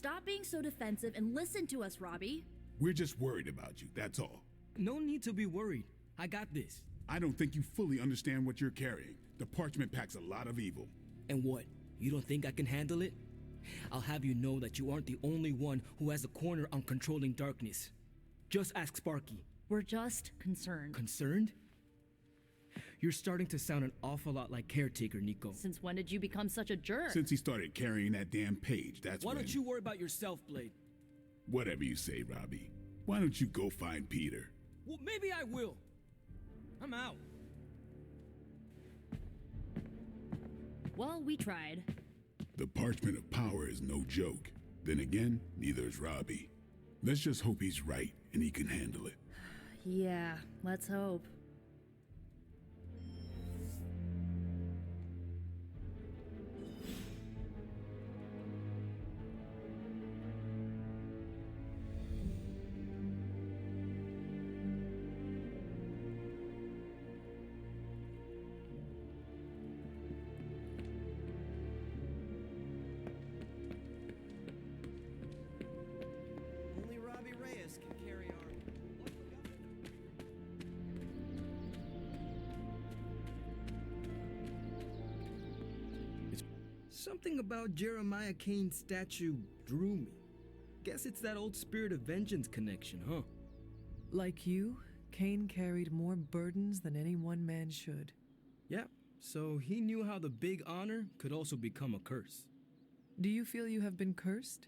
stop being so defensive and listen to us, Robbie. We're just worried about you, that's all. No need to be worried. I got this. I don't think you fully understand what you're carrying. The parchment packs a lot of evil. And what? You don't think I can handle it? I'll have you know that you aren't the only one who has a corner on controlling darkness. Just ask Sparky. We're just concerned. Concerned? You're starting to sound an awful lot like Caretaker, Nico. Since when did you become such a jerk? Since he started carrying that damn page, that's Why when... don't you worry about yourself, Blade? Whatever you say, Robbie. Why don't you go find Peter? Well, maybe I will. I'm out. Well, we tried. The parchment of power is no joke. Then again, neither is Robbie. Let's just hope he's right and he can handle it. Yeah, let's hope. Only Robbie Reyes can carry our... Something about Jeremiah Kane's statue drew me. Guess it's that old Spirit of Vengeance connection, huh? Like you, Kane carried more burdens than any one man should. Yeah, so he knew how the big honor could also become a curse. Do you feel you have been cursed?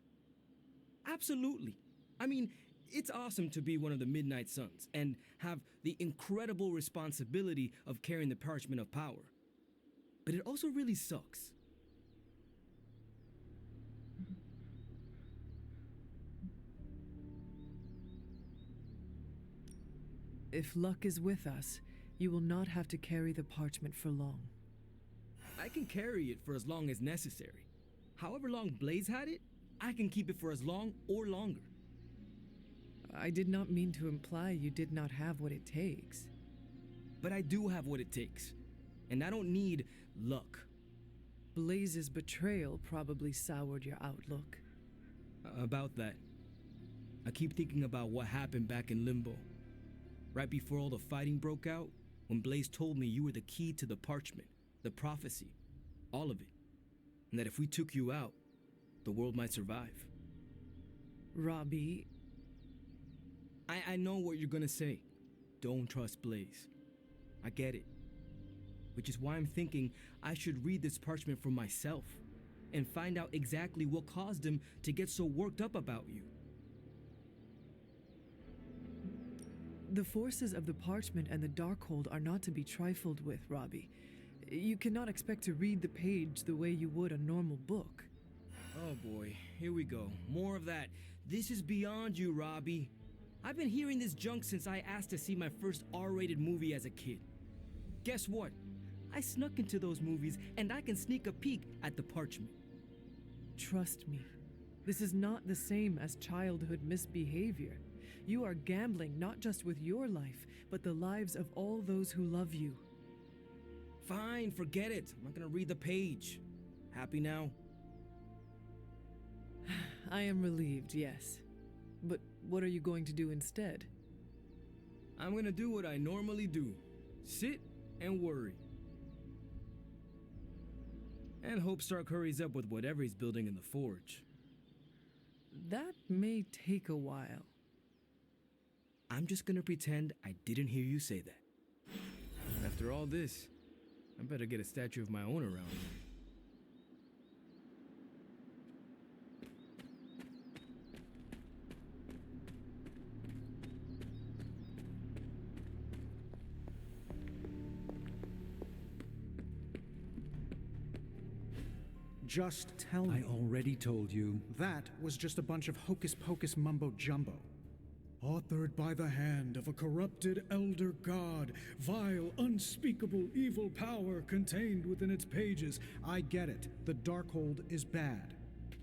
Absolutely. I mean, it's awesome to be one of the Midnight Suns and have the incredible responsibility of carrying the parchment of power. But it also really sucks. If luck is with us, you will not have to carry the parchment for long. I can carry it for as long as necessary. However long Blaze had it, I can keep it for as long or longer. I did not mean to imply you did not have what it takes. But I do have what it takes. And I don't need luck. Blaze's betrayal probably soured your outlook. About that. I keep thinking about what happened back in Limbo. Right before all the fighting broke out, when Blaze told me you were the key to the parchment, the prophecy, all of it. And that if we took you out, the world might survive. Robbie... I know what you're gonna say. Don't trust Blaze. I get it. Which is why I'm thinking I should read this parchment for myself and find out exactly what caused him to get so worked up about you. The forces of the parchment and the Darkhold are not to be trifled with, Robbie. You cannot expect to read the page the way you would a normal book. Oh boy, here we go. More of that. This is beyond you, Robbie. I've been hearing this junk since I asked to see my first R-rated movie as a kid. Guess what? I snuck into those movies and I can sneak a peek at the parchment. Trust me, this is not the same as childhood misbehavior. You are gambling not just with your life, but the lives of all those who love you. Fine, forget it. I'm not gonna read the page. Happy now? I am relieved, yes. But what are you going to do instead? I'm gonna do what I normally do. Sit and worry. And hope Stark hurries up with whatever he's building in the forge. That may take a while. I'm just gonna pretend I didn't hear you say that. After all this, I better get a statue of my own around. Just tell me. I already told you. That was just a bunch of hocus-pocus mumbo-jumbo. Authored by the hand of a corrupted elder god, vile, unspeakable evil power contained within its pages. I get it, the Darkhold is bad.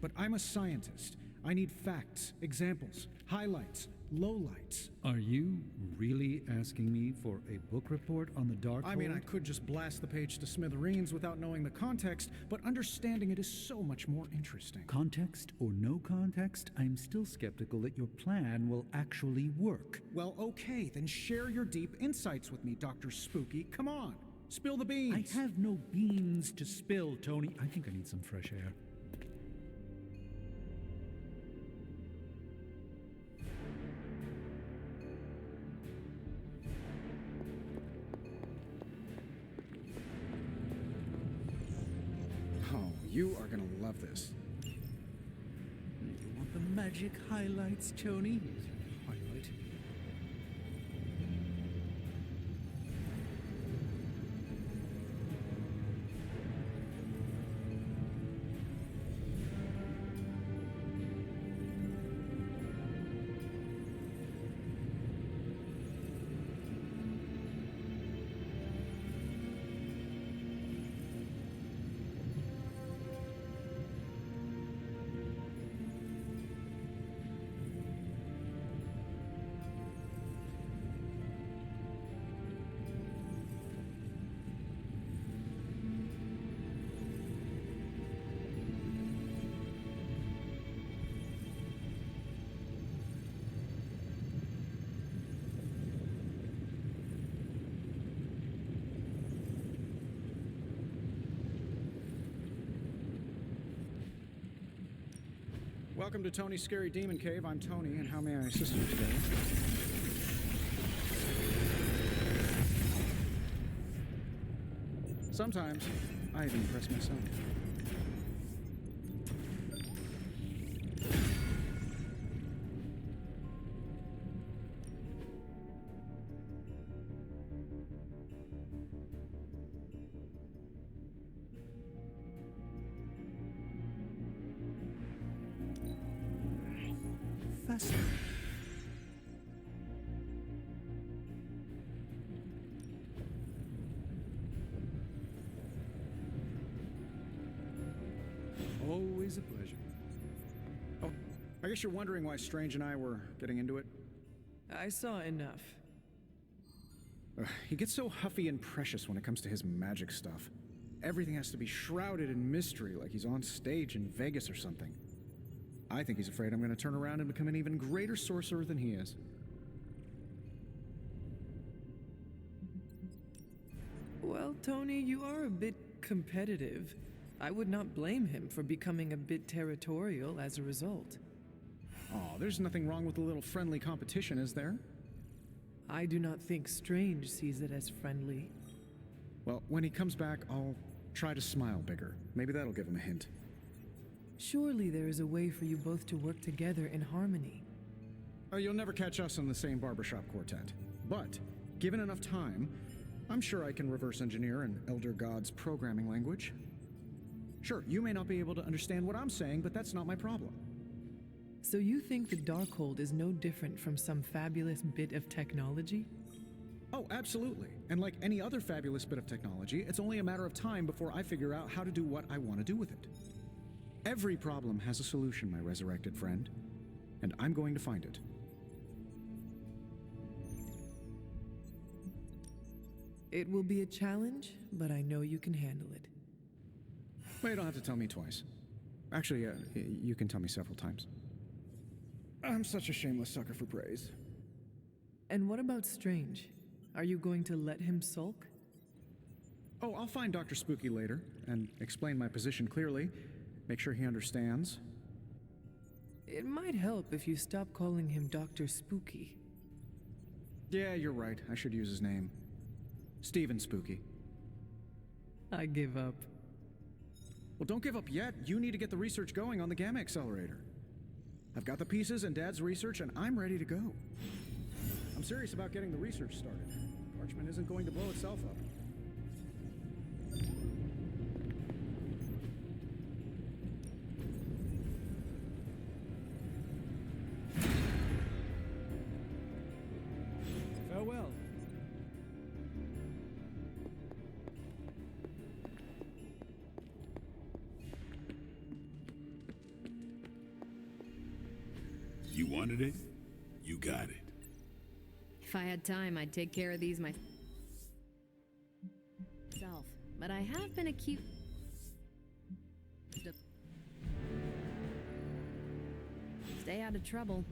But I'm a scientist. I need facts, examples, highlights, lowlights. Are you really asking me for a book report on the Dark I mean, I Hold? could just blast the page to smithereens without knowing the context, but understanding it is so much more interesting. Context or no context, I'm still skeptical that your plan will actually work. Well, okay, then share your deep insights with me, Dr. Spooky. Come on, spill the beans. I have no beans to spill, Tony. I think I need some fresh air. Oh, you are gonna love this. You want the magic highlights, Tony? Highlight. Welcome to Tony's Scary Demon Cave. I'm Tony, and how may I assist you today? Sometimes, I even impress myself. Fascinating. Always a pleasure. Oh, I guess you're wondering why Strange and I were getting into it. I saw enough. He gets so huffy and precious when it comes to his magic stuff. Everything has to be shrouded in mystery, like he's on stage in Vegas or something. I think he's afraid I'm going to turn around and become an even greater sorcerer than he is. Well, Tony, you are a bit competitive. I would not blame him for becoming a bit territorial as a result. Oh, there's nothing wrong with a little friendly competition, is there? I do not think Strange sees it as friendly. Well, when he comes back, I'll try to smile bigger. Maybe that'll give him a hint. Surely there is a way for you both to work together in harmony. Oh, you'll never catch us in the same barbershop quartet. But, given enough time, I'm sure I can reverse engineer an Elder God's programming language. Sure, you may not be able to understand what I'm saying, but that's not my problem. So you think the Darkhold is no different from some fabulous bit of technology? Oh, absolutely. And like any other fabulous bit of technology, it's only a matter of time before I figure out how to do what I want to do with it. Every problem has a solution, my resurrected friend, and I'm going to find it. It will be a challenge, but I know you can handle it. Well, you don't have to tell me twice. Actually, you can tell me several times. I'm such a shameless sucker for praise. And what about Strange? Are you going to let him sulk? Oh, I'll find Dr. Spooky later and explain my position clearly. Make sure he understands. It might help if you stop calling him Dr. Spooky. Yeah, you're right. I should use his name. Stephen Spooky. I give up. Well, don't give up yet. You need to get the research going on the Gamma Accelerator. I've got the pieces and Dad's research, and I'm ready to go. I'm serious about getting the research started. Parchment isn't going to blow itself up. Farewell. You wanted it? You got it. If I had time, I'd take care of these myself. But I have been accused. Stay out of trouble.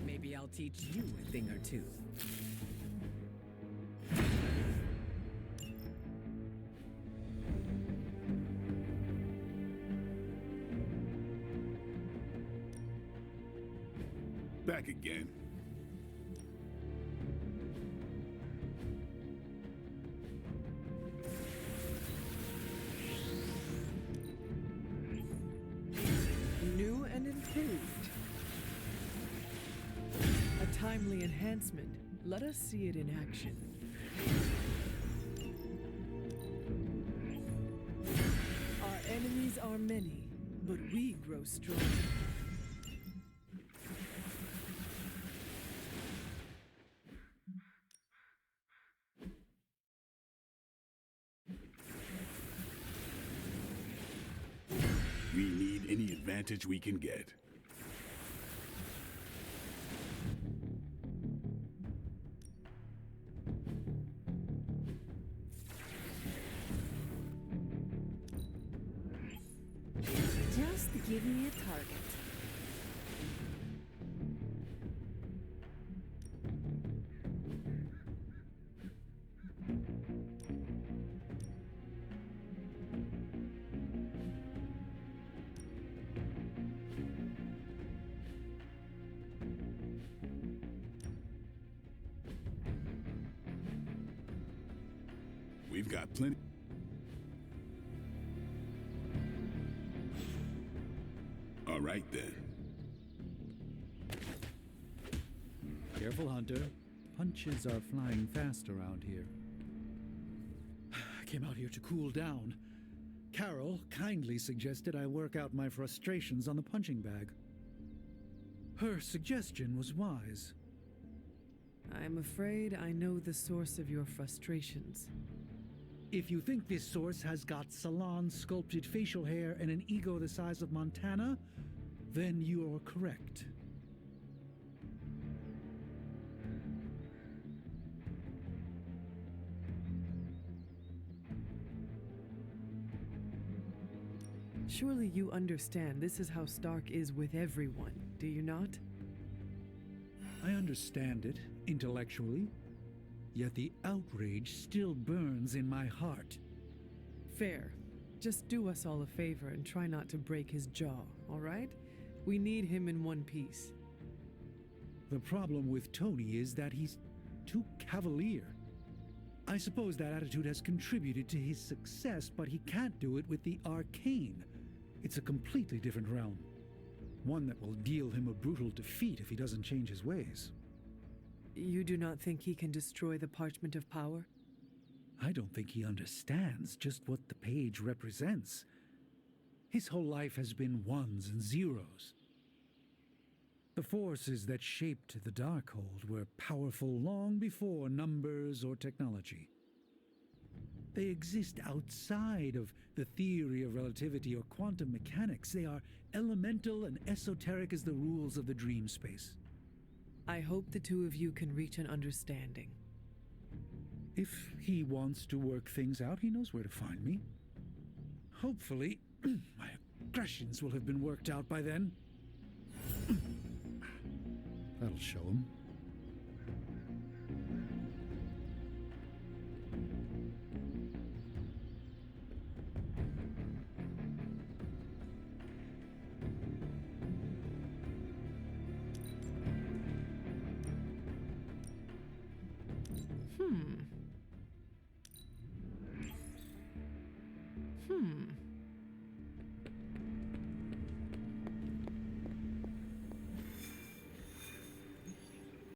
Maybe I'll teach you a thing or two. Back again. New and improved. A timely enhancement. Let us see it in action. Our enemies are many, but we grow strong. We need any advantage we can get. Just give me a target. We've got plenty. All right then. Careful, Hunter. Punches are flying fast around here. I came out here to cool down. Carol kindly suggested I work out my frustrations on the punching bag. Her suggestion was wise. I'm afraid I know the source of your frustrations. If you think this source has got salon sculpted facial hair and an ego the size of Montana, then you are correct. Surely you understand this is how Stark is with everyone, do you not? I understand it, intellectually. Yet the outrage still burns in my heart. Fair. Just do us all a favor and try not to break his jaw, all right? We need him in one piece. The problem with Tony is that he's too cavalier. I suppose that attitude has contributed to his success, but he can't do it with the arcane. It's a completely different realm. One that will deal him a brutal defeat if he doesn't change his ways. You do not think he can destroy the Parchment of Power? I don't think he understands just what the page represents. His whole life has been ones and zeros. The forces that shaped the Darkhold were powerful long before numbers or technology. They exist outside of the theory of relativity or quantum mechanics. They are elemental and esoteric as the rules of the dream space. I hope the two of you can reach an understanding. If he wants to work things out, he knows where to find me. Hopefully, my aggressions will have been worked out by then. That'll show him. Hmm.